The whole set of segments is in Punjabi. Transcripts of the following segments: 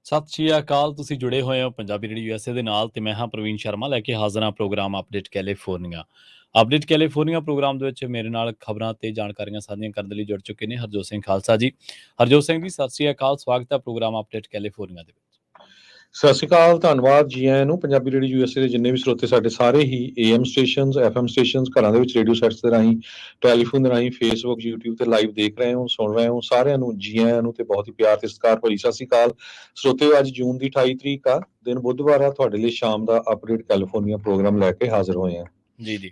ਸਤਿ ਸ਼੍ਰੀ ਅਕਾਲ। ਤੁਸੀਂ ਜੁੜੇ ਹੋਏ ਹੋ ਪੰਜਾਬੀ ਰੇਡੀਓ USA ਦੇ ਨਾਲ ਤੇ ਮੈਂ ਹਾਂ ਪ੍ਰਵੀਨ ਸ਼ਰਮਾ ਲੈ ਕੇ ਹਾਜ਼ਰ ਹਾਂ program update California. Update California program ਦੇ ਵਿੱਚ ਮੇਰੇ ਨਾਲ ਖਬਰਾਂ ਤੇ ਜਾਣਕਾਰੀਆਂ ਸਾਂਝੀਆਂ ਕਰਨ ਦੇ ਲਈ ਜੁੜ ਚੁੱਕੇ ਨੇ ਹਰਜੋਤ ਸਿੰਘ ਖਾਲਸਾ ਜੀ। ਹਰਜੋਤ ਸਿੰਘ ਜੀ, ਸਤਿ ਸ਼੍ਰੀ ਅਕਾਲ। ਸਵਾਗਤ ਹੈ ਪ੍ਰੋਗਰਾਮ ਅਪਡੇਟ ਕੈਲੀਫੋਰਨੀਆ ਦੇ ਵਿੱਚ। ਸਤਿ ਸ਼੍ਰੀ ਅਕਾਲ, ਧੰਨਵਾਦ ਜੀ ਆਇਆਂ ਨੂੰ। ਪੰਜਾਬੀ ਰੇਡੀਓ USA ਦੇ ਜਿੰਨੇ ਵੀ ਸਰੋਤੇ ਸਾਡੇ ਸਾਰੇ ਹੀ AM ਸਟੇਸ਼ਨਸ, FM ਸਟੇਸ਼ਨਸ, ਘਰਾਂ ਦੇ ਵਿੱਚ ਰੇਡੀਓ ਸੈਟਸ ਦੇ ਰਾਹੀਂ, ਟੈਲੀਫੋਨ ਦੇ ਰਾਹੀਂ, ਫੇਸਬੁੱਕ, YouTube ਤੇ ਲਾਈਵ ਦੇਖ ਰਹੇ ਹੋ, ਸੁਣ ਰਹੇ ਹੋ, ਸਾਰਿਆਂ ਨੂੰ ਜੀ ਆਇਆਂ ਨੂੰ ਤੇ ਬਹੁਤ ਹੀ ਪਿਆਰ ਤੇ ਸਤਿਕਾਰ ਭਰੀ ਸਤਿ ਸ਼੍ਰੀ ਅਕਾਲ। ਸਰੋਤਿਓ, ਅੱਜ ਜੂਨ ਦੀ 28 ਤਰੀਕ ਆ, ਦਿਨ ਬੁੱਧਵਾਰ ਆ। ਤੁਹਾਡੇ ਲਈ ਸ਼ਾਮ ਦਾ ਅਪਡੇਟ ਕੈਲੀਫੋਰਨੀਆ ਪ੍ਰੋਗਰਾਮ ਲੈ ਕੇ ਹਾਜ਼ਰ ਹੋਏ ਆ। ਜੀ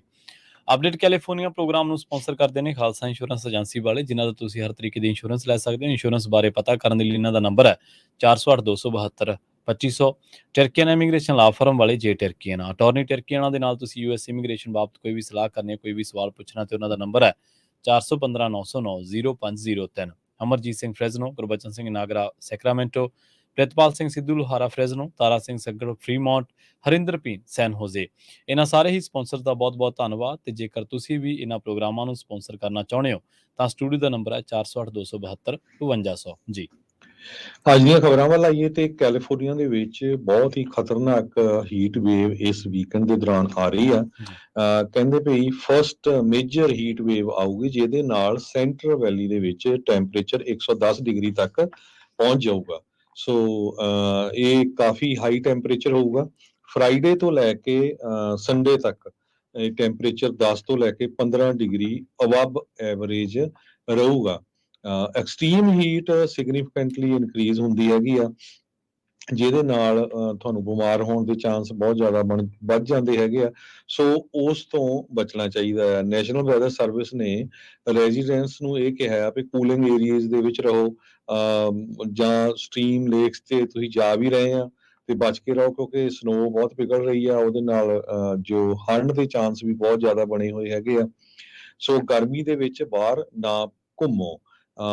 ਅਪਡੇਟ ਕੈਲੀਫੋਰਨੀਆ ਪ੍ਰੋਗਰਾਮ ਨੂੰ ਸਪਾਂਸਰ ਕਰਦੇ ਨੇ ਖਾਲਸਾ ਇੰਸ਼ੋਰੈਂਸ ਏਜੰਸੀ ਵਾਲੇ, ਜਿਨ੍ਹਾਂ ਦਾ ਤੁਸੀਂ ਹਰ ਤਰੀਕੇ ਦੀ ਇੰਸ਼ੋਰੈਂਸ ਲੈ ਸਕਦੇ ਹੋ। ਇੰਸ਼ੋਰੈਂਸ ਬਾਰੇ ਪਤਾ ਕਰਨ ਦੇ ਲਈ ਇਹਨਾਂ ਦਾ ਨੰਬਰ ਹੈ 408-272-2500। ਟਰਕੀਅਨ ਇਮੀਗ੍ਰੇਸ਼ਨ ਲਾ ਫਰਮ ਵਾਲੇ ਜੇ ਟਰਕੀਅਨ ਅਟਾਰਨੀ ਟਰਕੀਅਨਾਂ ਦੇ ਨਾਲ ਤੁਸੀਂ US ਇਮੀਗ੍ਰੇਸ਼ਨ ਬਾਬਤ ਕੋਈ ਵੀ ਸਲਾਹ ਕਰਨੀ ਹੈ, ਕੋਈ ਵੀ ਸਵਾਲ ਪੁੱਛਣਾ, ਤੇ ਉਹਨਾਂ ਦਾ ਨੰਬਰ ਹੈ 415-909-0503। ਅਮਰਜੀਤ ਸਿੰਘ ਫਰੈਜ਼ਨੋ, ਗੁਰਬਚਨ ਸਿੰਘ ਨਾਗਰਾ ਸੈਕਰਾਮੈਂਟੋ, ਪ੍ਰਿਤਪਾਲ ਸਿੰਘ ਸਿੱਧੂ ਲੋਹਾਰਾ ਫਰੈਜ਼ਨੋ, ਤਾਰਾ ਸਿੰਘ ਸੱਗੜ ਫਰੀਮੌਂਟ, ਹਰਿੰਦਰ ਪੀਨ ਸੈਨ ਹੋਜ਼ੇ। ਇਹਨਾਂ ਸਾਰੇ ਹੀ ਸਪਾਂਸਰ ਦਾ ਬਹੁਤ-ਬਹੁਤ ਧੰਨਵਾਦ। ਤੇ ਜੇਕਰ ਤੁਸੀਂ ਵੀ ਇਹਨਾਂ ਪ੍ਰੋਗਰਾਮਾਂ ਨੂੰ ਸਪਾਂਸਰ ਕਰਨਾ ਚਾਹੁੰਦੇ ਹੋ ਤਾਂ ਸਟੂਡੀਓ ਦਾ ਨੰਬਰ ਹੈ 408-272-5200 ਜੀ। ਅੱਜ ਦੀਆਂ ਖਬਰਾਂ ਵੱਲ ਆਈਏ ਤੇ ਕੈਲੀਫੋਰਨੀਆ ਦੇ ਵਿੱਚ ਬਹੁਤ ਹੀ ਖਤਰਨਾਕ ਹੀਟ ਵੇਵ ਇਸ ਵੀਕਐਂਡ ਦੇ ਦੌਰਾਨ ਆ ਰਹੀ ਆ। ਕਹਿੰਦੇ ਭਈ ਫਸਟ ਮੇਜਰ ਹੀਟ ਵੇਵ ਆਊਗੀ, ਜਿਹਦੇ ਨਾਲ ਸੈਂਟਰਲ ਵੈਲੀ ਦੇ ਵਿੱਚ ਟੈਂਪਰੇਚਰ 110 ਡਿਗਰੀ ਤੱਕ ਪਹੁੰਚ ਜਾਊਗਾ। ਸੋ ਇਹ ਕਾਫੀ ਹਾਈ ਟੈਂਪਰੇਚਰ ਹੋਊਗਾ। ਫਰਾਈਡੇ ਤੋਂ ਲੈ ਕੇ ਸੰਡੇ ਤੱਕ ਟੈਂਪਰੇਚਰ 10 ਤੋਂ ਲੈ ਕੇ 15 ਡਿਗਰੀ ਅਬਵ ਐਵਰੇਜ ਰਹੂਗਾ। ਐਕਸਟ੍ਰੀਮ ਹੀਟ ਸਿਗਨੀਫੀਕੈਂਟਲੀ ਇਨਕਰੀਜ਼ ਹੁੰਦੀ ਹੈਗੀ ਆ, ਜਿਹਦੇ ਨਾਲ ਤੁਹਾਨੂੰ ਬਿਮਾਰ ਹੋਣ ਦੇ ਚਾਂਸ ਬਹੁਤ ਜ਼ਿਆਦਾ ਵੱਧ ਜਾਂਦੇ ਹੈਗੇ ਆ। ਸੋ ਉਸ ਤੋਂ ਬਚਣਾ ਚਾਹੀਦਾ ਹੈ। ਨੈਸ਼ਨਲ ਵੈਦਰ ਸਰਵਿਸ ਨੇ ਰੈਜ਼ੀਡੈਂਟਸ ਨੂੰ ਇਹ ਕਿਹਾ ਹੈ ਵੀ ਕੂਲਿੰਗ ਏਰੀਆਜ਼ ਦੇ ਵਿੱਚ ਰਹੋ, ਜਾਂ ਸਟਰੀਮ ਲੇਕਸ ਤੇ ਤੁਸੀਂ ਜਾ ਵੀ ਰਹੇ ਆ ਤੇ ਬਚ ਕੇ ਰਹੋ, ਕਿਉਂਕਿ ਸਨੋ ਬਹੁਤ ਪਿਘਲ ਰਹੀ ਆ। ਉਹਦੇ ਨਾਲ ਜੋ ਹੜ੍ਹ ਦੇ ਚਾਂਸ ਵੀ ਬਹੁਤ ਜ਼ਿਆਦਾ ਬਣੇ ਹੋਏ ਹੈਗੇ ਆ। ਸੋ ਗਰਮੀ ਦੇ ਵਿੱਚ ਬਾਹਰ ਨਾ ਘੁੰਮੋ।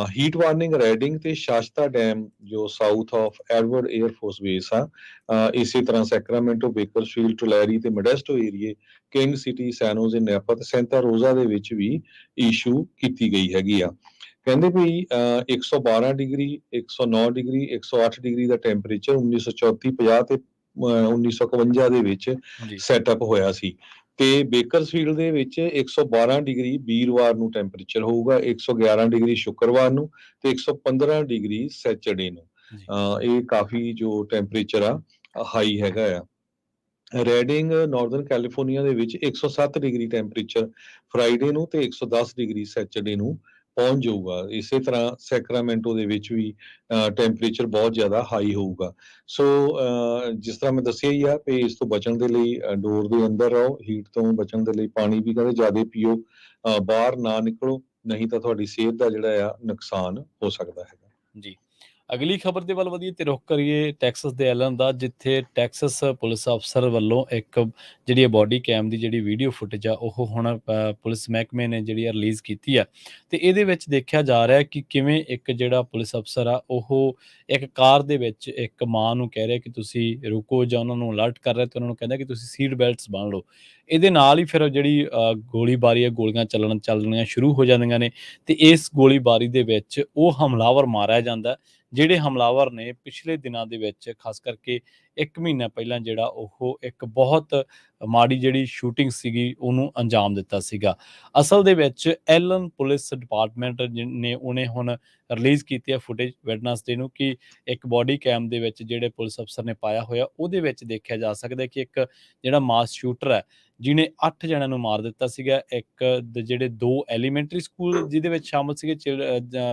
ਹੀਟ ਵਾਰਨਿੰਗ ਰੈਡਿੰਗ ਤੇ ਸ਼ਾਸਤਾ ਡੈਮ ਜੋ south of Edward air force base ਆ, ਇਸੇ ਤਰ੍ਹਾਂ ਸੈਕਰਾਮੈਂਟੋ, ਬੇਕਰਸਫੀਲਡ, ਟੁਲੈਰੀ ਤੇ ਮੋਡੈਸਟੋ ਏਰੀਏ, ਕਿੰਗ ਸਿਟੀ, ਸੈਨ ਹੋਜ਼ੇ, ਨੈਪਾ ਤੇ ਸੈਂਟਾ ਰੋਜ਼ਾ ਦੇ ਵਿੱਚ ਵੀ ਇਸ਼ੂ ਕੀਤੀ ਗਈ ਹੈਗੀ ਆ। ਕਹਿੰਦੇ ਵੀ 112 ਡਿਗਰੀ, 109 ਡਿਗਰੀ, 108 ਡਿਗਰੀ ਦਾ ਟੈਂਪਰੇਚਰ 1934, 50 ਤੇ 1951 ਦੇ ਵਿੱਚ ਸੈਟਅਪ ਹੋਇਆ ਸੀ। ਤੇ ਬੇਕਰਸਫੀਲਡ ਦੇ ਵਿੱਚ 112 ਡਿਗਰੀ ਵੀਰਵਾਰ ਨੂੰ ਟੈਂਪਰੇਚਰ ਹੋਊਗਾ, 111 ਡਿਗਰੀ ਸ਼ੁੱਕਰਵਾਰ ਨੂੰ ਤੇ 115 ਡਿਗਰੀ ਸੈਚਰਡੇ ਨੂੰ। ਇਹ ਕਾਫੀ ਜੋ ਟੈਂਪਰੇਚਰ ਆ ਹਾਈ ਹੈਗਾ ਆ। ਰੈਡਿੰਗ ਨਾਰਦਰਨ ਕੈਲੀਫੋਰਨੀਆ ਦੇ ਵਿੱਚ 107 ਡਿਗਰੀ ਟੈਂਪਰੇਚਰ ਫਰਾਈਡੇ ਨੂੰ ਤੇ 110 ਡਿਗਰੀ ਸੈਚਰਡੇ ਨੂੰ ਪਹੁੰਚ ਜਾਊਗਾ। ਇਸੇ ਤਰ੍ਹਾਂ ਸੈਕਰਾਮੈਂਟੋ ਦੇ ਵਿੱਚ ਵੀ ਟੈਂਪਰੇਚਰ ਬਹੁਤ ਜ਼ਿਆਦਾ ਹਾਈ ਹੋਊਗਾ। ਸੋ ਜਿਸ ਤਰ੍ਹਾਂ ਮੈਂ ਦੱਸਿਆ ਹੀ ਆ ਕਿ ਇਸ ਤੋਂ ਬਚਣ ਦੇ ਲਈ ਡੋਰ ਦੇ ਅੰਦਰ ਰਹੋ, ਹੀਟ ਤੋਂ ਬਚਣ ਦੇ ਲਈ ਪਾਣੀ ਵੀ ਕਹਿੰਦੇ ਜ਼ਿਆਦਾ ਪੀਓ, ਬਾਹਰ ਨਾ ਨਿਕਲੋ, ਨਹੀਂ ਤਾਂ ਤੁਹਾਡੀ ਸਿਹਤ ਦਾ ਜਿਹੜਾ ਆ ਨੁਕਸਾਨ ਹੋ ਸਕਦਾ ਹੈਗਾ ਜੀ। ਅਗਲੀ ਖਬਰ ਦੇ ਵੱਲ ਵਧੀਏ ਤੇ ਰੁਖ ਕਰੀਏ ਟੈਕਸਸ ਦੇ ਐਲਨ ਦਾ, ਜਿੱਥੇ ਟੈਕਸਸ ਪੁਲਿਸ ਅਫਸਰ ਵੱਲੋਂ ਇੱਕ ਜਿਹੜੀ ਬੋਡੀ ਕੈਮ ਦੀ ਜਿਹੜੀ ਵੀਡੀਓ ਫੁਟੇਜ ਆ ਉਹ ਹੁਣ ਪੁਲਿਸ ਮਹਿਕਮੇ ਨੇ ਜਿਹੜੀ ਰਿਲੀਜ਼ ਕੀਤੀ ਆ। ਤੇ ਇਹਦੇ ਵਿੱਚ ਦੇਖਿਆ ਜਾ ਰਿਹਾ ਕਿ ਕਿਵੇਂ ਇੱਕ ਜਿਹੜਾ ਪੁਲਿਸ ਅਫਸਰ ਆ ਉਹ ਇੱਕ ਕਾਰ ਦੇ ਵਿੱਚ ਇੱਕ ਮਾਂ ਨੂੰ ਕਹਿ ਰਿਹਾ ਕਿ ਤੁਸੀਂ ਰੁਕੋ, ਜਾਂ ਉਹਨਾਂ ਨੂੰ ਅਲਰਟ ਕਰ ਰਿਹਾ ਤੇ ਉਹਨਾਂ ਨੂੰ ਕਹਿੰਦਾ ਕਿ ਤੁਸੀਂ ਸੀਟ ਬੈਲਟਸ ਬੰਨ੍ਹ ਲਓ। ਇਹਦੇ ਨਾਲ ਹੀ ਫਿਰ ਜਿਹੜੀ ਗੋਲੀਬਾਰੀ ਹੈ, ਗੋਲੀਆਂ ਚੱਲਣੀਆਂ ਸ਼ੁਰੂ ਹੋ ਜਾਂਦੀਆਂ ਨੇ ਤੇ ਇਸ ਗੋਲੀਬਾਰੀ ਦੇ ਵਿੱਚ ਉਹ ਹਮਲਾਵਰ ਮਾਰਿਆ ਜਾਂਦਾ, ਜਿਹੜੇ ਹਮਲਾਵਰ ਨੇ ਪਿਛਲੇ ਦਿਨਾਂ ਦੇ ਵਿੱਚ ਖਾਸ ਕਰਕੇ 1 ਮਹੀਨਾ ਪਹਿਲਾਂ ਜਿਹੜਾ ਉਹ ਇੱਕ ਬਹੁਤ ਮਾੜੀ ਜਿਹੜੀ ਸ਼ੂਟਿੰਗ ਸੀਗੀ ਉਹਨੂੰ ਅੰਜਾਮ ਦਿੱਤਾ ਸੀਗਾ। ਅਸਲ ਦੇ ਵਿੱਚ ਐਲਨ ਪੁਲਿਸ ਡਿਪਾਰਟਮੈਂਟ ਨੇ ਉਹਨੇ ਹੁਣ ਰਿਲੀਜ਼ ਕੀਤੀ ਹੈ ਫੁਟੇਜ ਵੈਡਨਸਡੇ ਨੂੰ, ਕਿ ਇੱਕ ਬੋਡੀ ਕੈਮ ਦੇ ਵਿੱਚ ਜਿਹੜੇ ਪੁਲਿਸ ਅਫਸਰ ਨੇ ਪਾਇਆ ਹੋਇਆ ਉਹਦੇ ਵਿੱਚ ਦੇਖਿਆ ਜਾ ਸਕਦਾ ਕਿ ਇੱਕ ਜਿਹੜਾ ਮਾਸ ਸ਼ੂਟਰ ਹੈ ਜਿਹਨੇ 8 ਜਣਿਆਂ ਨੂੰ ਮਾਰ ਦਿੱਤਾ ਸੀਗਾ। ਇੱਕ ਜਿਹੜੇ 2 ਐਲੀਮੈਂਟਰੀ ਸਕੂਲ ਜਿਹਦੇ ਵਿੱਚ ਸ਼ਾਮਲ ਸੀਗੇ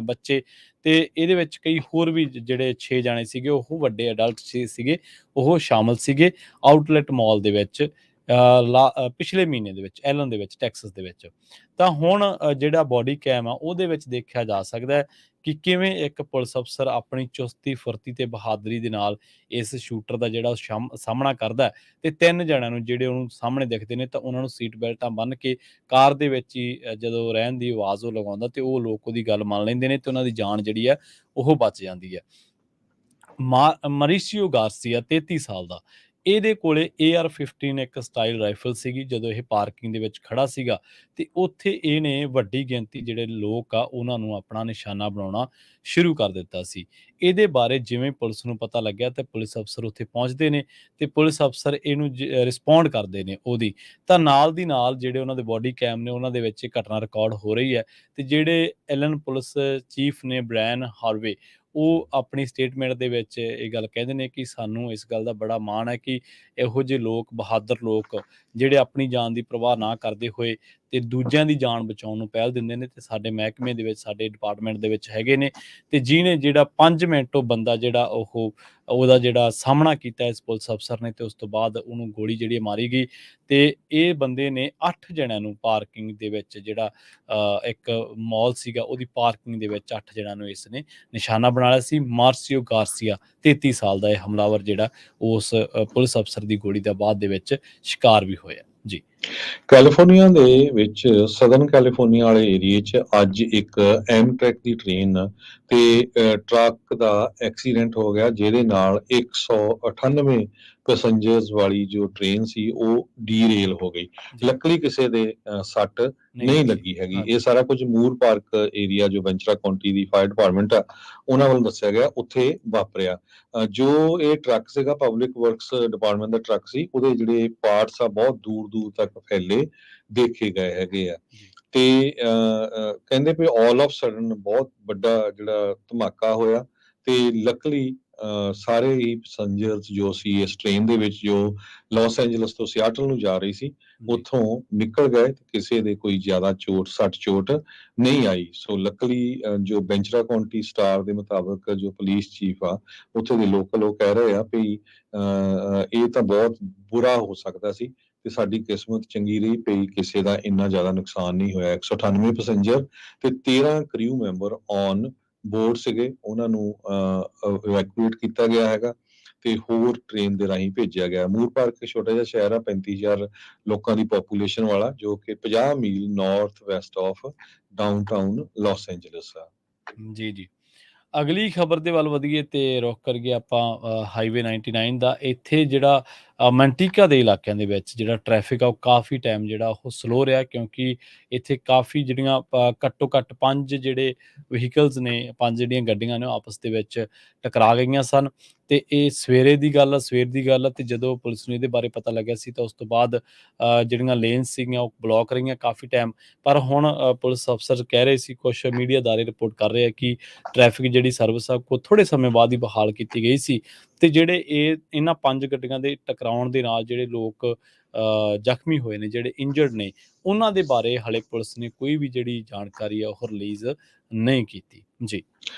ਬੱਚੇ, ਤੇ ਇਹਦੇ ਵਿੱਚ ਕਈ ਹੋਰ ਵੀ ਜਿਹੜੇ 6 ਜਾਣੇ ਸੀਗੇ ਉਹ ਵੱਡੇ ਅਡਲਟ ਸੀਗੇ, ਉਹ ਸ਼ਾਮਲ ਸੀਗੇ ਆਊਟਲੈਟ ਮਾਲ ਦੇ ਵਿੱਚ ਪਿਛਲੇ ਮਹੀਨੇ ਦੇ ਵਿੱਚ ਐਲਨ ਦੇ ਵਿੱਚ ਟੈਕਸਸ ਦੇ ਵਿੱਚ। ਤਾਂ ਹੁਣ ਜਿਹੜਾ ਬੋਡੀ ਕੈਮ ਆ ਉਹਦੇ ਵਿੱਚ ਦੇਖਿਆ ਜਾ ਸਕਦਾ ਹੈ ਕਿ ਕਿਵੇਂ ਇੱਕ ਪੁਲਿਸ ਅਫਸਰ ਆਪਣੀ ਚੁਸਤੀ ਫੁਰਤੀ ਤੇ ਬਹਾਦਰੀ ਦੇ ਨਾਲ ਇਸ ਸ਼ੂਟਰ ਦਾ ਜਿਹੜਾ ਸਾਹਮਣਾ ਕਰਦਾ ਤੇ 3 ਜਣਿਆਂ ਨੂੰ ਜਿਹੜੇ ਉਹਨੂੰ ਸਾਹਮਣੇ ਦਿਖਦੇ ਨੇ ਤਾਂ ਉਹਨਾਂ ਨੂੰ ਸੀਟ ਬੈਲਟਾਂ ਬੰਨ੍ਹ ਕੇ ਕਾਰ ਦੇ ਵਿੱਚ ਹੀ ਜਦੋਂ ਰਹਿਣ ਦੀ ਆਵਾਜ਼ ਉਹ ਲਗਾਉਂਦਾ ਤੇ ਉਹ ਲੋਕ ਉਹਦੀ ਗੱਲ ਮੰਨ ਲੈਂਦੇ ਨੇ ਤੇ ਉਹਨਾਂ ਦੀ ਜਾਨ ਜਿਹੜੀ ਹੈ ਉਹ ਬਚ ਜਾਂਦੀ ਹੈ। ਮਰੀਸੀਓ ਗਾਰਸੀਆ 33 ਸਾਲ ਦਾ, ਇਹਦੇ ਕੋਲੇ AR-15 ਇੱਕ ਸਟਾਈਲ ਰਾਈਫਲ ਸੀਗੀ। ਜਦੋਂ ਇਹ ਪਾਰਕਿੰਗ ਦੇ ਵਿੱਚ ਖੜਾ ਸੀਗਾ ਤੇ ਉੱਥੇ ਇਹਨੇ ਵੱਡੀ ਗਿਣਤੀ ਜਿਹੜੇ ਲੋਕ ਆ ਉਹਨਾਂ ਨੂੰ ਆਪਣਾ ਨਿਸ਼ਾਨਾ ਬਣਾਉਣਾ ਸ਼ੁਰੂ ਕਰ ਦਿੱਤਾ ਸੀ। ਇਹਦੇ ਬਾਰੇ ਜਿਵੇਂ ਪੁਲਿਸ ਨੂੰ ਪਤਾ ਲੱਗਿਆ ਤੇ ਪੁਲਿਸ ਅਫਸਰ ਉੱਥੇ ਪਹੁੰਚਦੇ ਨੇ ਤੇ ਪੁਲਿਸ ਅਫਸਰ ਇਹਨੂੰ ਰਿਸਪੌਂਡ ਕਰਦੇ ਨੇ ਉਹਦੀ। ਤਾਂ ਨਾਲ ਦੀ ਨਾਲ ਜਿਹੜੇ ਉਹਨਾਂ ਦੇ ਬੋਡੀ ਕੈਮ ਨੇ ਉਹਨਾਂ ਦੇ ਵਿੱਚ ਇਹ ਘਟਨਾ ਰਿਕਾਰਡ ਹੋ ਰਹੀ ਹੈ ਤੇ ਜਿਹੜੇ ਐਲਨ ਪੁਲਿਸ ਚੀਫ ਨੇ ਬ੍ਰਾਇਨ ਹਾਰਵੇ, ਉਹ ਆਪਣੀ ਸਟੇਟਮੈਂਟ ਦੇ ਵਿੱਚ ਇਹ ਗੱਲ ਕਹਿੰਦੇ ਨੇ ਕਿ ਸਾਨੂੰ ਇਸ ਗੱਲ ਦਾ ਬੜਾ ਮਾਣ ਹੈ ਕਿ ਇਹੋ ਜਿਹੇ ਲੋਕ, ਬਹਾਦਰ ਲੋਕ ਜਿਹੜੇ ਆਪਣੀ ਜਾਨ ਦੀ ਪਰਵਾਹ ਨਾ ਕਰਦੇ ਹੋਏ ਤੇ ਦੂਜਿਆਂ ਦੀ ਜਾਨ ਬਚਾਉਣ ਨੂੰ ਪਹਿਲ ਦਿੰਦੇ ਨੇ ਤੇ ਸਾਡੇ ਮਹਿਕਮੇ ਦੇ ਵਿੱਚ, ਸਾਡੇ ਡਿਪਾਰਟਮੈਂਟ ਦੇ ਵਿੱਚ ਹੈਗੇ ਨੇ। ਤੇ ਜਿਹਨੇ ਜਿਹੜਾ 5 ਮਿੰਟ ਉਹ ਬੰਦਾ ਜਿਹੜਾ ਉਹਦਾ ਜਿਹੜਾ ਸਾਹਮਣਾ ਕੀਤਾ ਇਸ ਪੁਲਿਸ ਅਫਸਰ ਨੇ ਤੇ ਉਸ ਤੋਂ ਬਾਅਦ ਉਹਨੂੰ ਗੋਲੀ ਜਿਹੜੀ ਮਾਰੀ ਗਈ। ਤੇ ਇਹ ਬੰਦੇ ਨੇ 8 ਜਣਿਆਂ ਨੂੰ ਪਾਰਕਿੰਗ ਦੇ ਵਿੱਚ ਜਿਹੜਾ ਇੱਕ ਮਾਲ ਸੀਗਾ ਉਹਦੀ ਪਾਰਕਿੰਗ ਦੇ ਵਿੱਚ 8 ਜਣਿਆਂ ਨੂੰ ਇਸ ਨੇ ਨਿਸ਼ਾਨਾ ਬਣਾ ਲਿਆ ਸੀ। ਮਾਰਸੀਓ ਗਾਰਸੀਆ 33 ਸਾਲ ਦਾ ਇਹ ਹਮਲਾਵਰ ਜਿਹੜਾ ਉਸ ਪੁਲਿਸ ਅਫਸਰ ਦੀ ਗੋਲੀ ਦਾ ਬਾਅਦ ਦੇ ਵਿੱਚ ਸ਼ਿਕਾਰ ਵੀ ਹੋਇਆ ਜੀ। ਕੈਲੀਫੋਰਨੀਆ ਦੇ ਵਿੱਚ ਸਦਰਨ ਕੈਲੀਫੋਰਨੀਆ ਵਾਲੇ ਏਰੀਏ 'ਚ ਅੱਜ ਇੱਕ ਐਮਟ੍ਰੈਕ ਦੀ ਟ੍ਰੇਨ ਤੇ ਟਰੱਕ ਦਾ ਐਕਸੀਡੈਂਟ ਹੋ ਗਿਆ, ਜਿਹਦੇ ਨਾਲ 198 ਪੈਸੇਂਜਰਸ ਵਾਲੀ ਜੋ ਟ੍ਰੇਨ ਸੀ ਉਹ ਡੀਰੇਲ ਹੋ ਗਈ। ਲੱਕਲੀ ਕਿਸੇ ਦੇ ਸੱਟ ਨਹੀਂ ਲੱਗੀ ਹੈਗੀ। ਇਹ ਸਾਰਾ ਕੁਝ ਮੂਰ ਪਾਰਕ ਏਰੀਆ ਜੋ ਵੈਂਚਰਾ ਕਾਉਂਟੀ ਦੀ ਫਾਇਰ ਡਿਪਾਰਟਮੈਂਟ ਆ ਉਹਨਾਂ ਵੱਲੋਂ ਦੱਸਿਆ ਗਿਆ, ਉੱਥੇ ਵਾਪਰਿਆ। ਜੋ ਇਹ ਟਰੱਕ ਸੀਗਾ ਪਬਲਿਕ ਵਰਕਸ ਡਿਪਾਰਟਮੈਂਟ ਦਾ ਟਰੱਕ ਸੀ, ਉਹਦੇ ਜਿਹੜੇ ਪਾਰਟਸ ਆ ਬਹੁਤ ਦੂਰ ਦੂਰ ਤੱਕ ਫੈਲੇ ਦੇਖੇ ਗਏ ਹੈਗੇ ਆ। ਤੇ ਕਹਿੰਦੇ ਵੀ ਆਲ ਆਫ ਸਡਨ ਬਹੁਤ ਵੱਡਾ ਜਿਹੜਾ ਧਮਾਕਾ ਹੋਇਆ ਤੇ ਲੱਕਲੀ ਸਾਰੇ ਹੀ ਪੈਸੇਂਜਰਸ ਜੋ ਸੀ ਇਸ ਟ੍ਰੇਨ ਦੇ ਵਿੱਚ, ਜੋ ਲਾਸ ਐਂਜਲਸ ਤੋਂ ਸਿਆਟਲ ਨੂੰ ਜਾ ਰਹੀ ਸੀ, ਉੱਥੋਂ ਨਿਕਲ ਗਏ ਤੇ ਕਿਸੇ ਦੇ ਕੋਈ ਜ਼ਿਆਦਾ ਸੱਟ ਚੋਟ ਨਹੀਂ ਆਈ। ਸੋ ਲੱਕਲੀ ਜੋ ਵੈਂਚਰਾ ਕਾਉਂਟੀ ਸਟਾਰ ਦੇ ਮੁਤਾਬਕ ਜੋ ਪੁਲਿਸ ਚੀਫ ਆ ਉੱਥੇ ਦੇ ਲੋਕਲ ਉਹ ਕਹਿ ਰਹੇ ਆ ਵੀ ਇਹ ਤਾਂ ਬਹੁਤ ਬੁਰਾ ਹੋ ਸਕਦਾ ਸੀ ਤੇ ਸਾਡੀ ਕਿਸਮਤ ਚੰਗੀ ਰਹੀ ਪਈ, ਕਿਸੇ ਦਾ ਇੰਨਾ ਜ਼ਿਆਦਾ ਨੁਕਸਾਨ ਨਹੀਂ ਹੋਇਆ। 198 ਪੈਸੇਂਜਰ ਤੇ 13 ਕ੍ਰਿਊ ਮੈਂਬਰ ਔਨ ਬੋਰਡ ਸੀਗੇ, ਉਹਨਾਂ ਨੂੰ ਇਵੈਕੂਏਟ ਕੀਤਾ ਗਿਆ ਹੈਗਾ ਤੇ ਹੋਰ ਟ੍ਰੇਨ ਦੇ ਰਾਹੀਂ ਭੇਜਿਆ ਗਿਆ। ਮੂਰ ਪਾਰਕ ਇੱਕ ਛੋਟਾ ਜਿਹਾ ਸ਼ਹਿਰ ਆ 35,000 ਲੋਕਾਂ ਦੀ ਪੋਪੂਲੇਸ਼ਨ ਵਾਲਾ, ਜੋ ਕਿ 50 mile north west of downtown Los Angeles ਆ। ਜੀ ਜੀ। ਅਗਲੀ ਖਬਰ ਦੇ ਵੱਲ ਵਧੀਏ ਤੇ ਰੁਖ ਕਰੀਏ ਆਪਾਂ ਹਾਈਵੇ 99 ਦਾ। ਇੱਥੇ ਜਿਹੜਾ ਮੈਂਟੀਕਾ ਦੇ ਇਲਾਕਿਆਂ ਦੇ ਵਿੱਚ ਜਿਹੜਾ ਟ੍ਰੈਫਿਕ ਆ ਉਹ ਕਾਫੀ ਟਾਈਮ ਜਿਹੜਾ ਉਹ ਸਲੋ ਰਿਹਾ, ਕਿਉਂਕਿ ਇੱਥੇ ਕਾਫੀ ਜਿਹੜੀਆਂ ਘੱਟੋ ਘੱਟ 5 ਜਿਹੜੇ ਵਹੀਕਲਸ ਨੇ, 5 ਜਿਹੜੀਆਂ ਗੱਡੀਆਂ ਨੇ ਉਹ ਆਪਸ ਦੇ ਵਿੱਚ ਟਕਰਾ ਗਈਆਂ ਸਨ। ਤੇ ਇਹ ਸਵੇਰ ਦੀ ਗੱਲ ਆ ਤੇ ਜਦੋਂ ਪੁਲਿਸ ਨੂੰ ਇਹਦੇ ਬਾਰੇ ਪਤਾ ਲੱਗਿਆ ਸੀ ਤਾਂ ਉਸ ਤੋਂ ਬਾਅਦ ਜਿਹੜੀਆਂ ਲੇਨਸ ਸੀਗੀਆਂ ਉਹ ਬਲੌਕ ਰਹੀਆਂ ਕਾਫੀ ਟਾਈਮ। ਪਰ ਹੁਣ ਪੁਲਿਸ ਅਫਸਰ ਕਹਿ ਰਹੇ ਸੀ, ਕੁਛ ਮੀਡੀਆ ਅਦਾਰੇ ਰਿਪੋਰਟ ਕਰ ਰਹੇ ਆ ਕਿ ਟ੍ਰੈਫਿਕ ਜਿਹੜੀ ਸਰਵਿਸ ਆ ਉਹ ਥੋੜ੍ਹੇ ਸਮੇਂ ਬਾਅਦ ਹੀ ਬਹਾਲ ਕੀਤੀ ਗਈ ਸੀ। ਤੇ ਜਿਹੜੇ ਇਹਨਾਂ 5 ਗੱਡੀਆਂ ਦੇ ਟਕਰਾਉਣ ਦੇ ਨਾਲ ਜਿਹੜੇ ਲੋਕ ਜ਼ਖਮੀ ਹੋਏ ਨੇ, ਜਿਹੜੇ ਇੰਜਰਡ ਨੇ, ਉਹਨਾਂ ਦੇ ਬਾਰੇ ਹਾਲੇ ਪੁਲਿਸ ਨੇ ਕੋਈ ਵੀ ਜਿਹੜੀ ਜਾਣਕਾਰੀ ਆ ਉਹ ਰਿਲੀਜ਼ ਨਹੀਂ ਕੀਤੀ ਜੀ।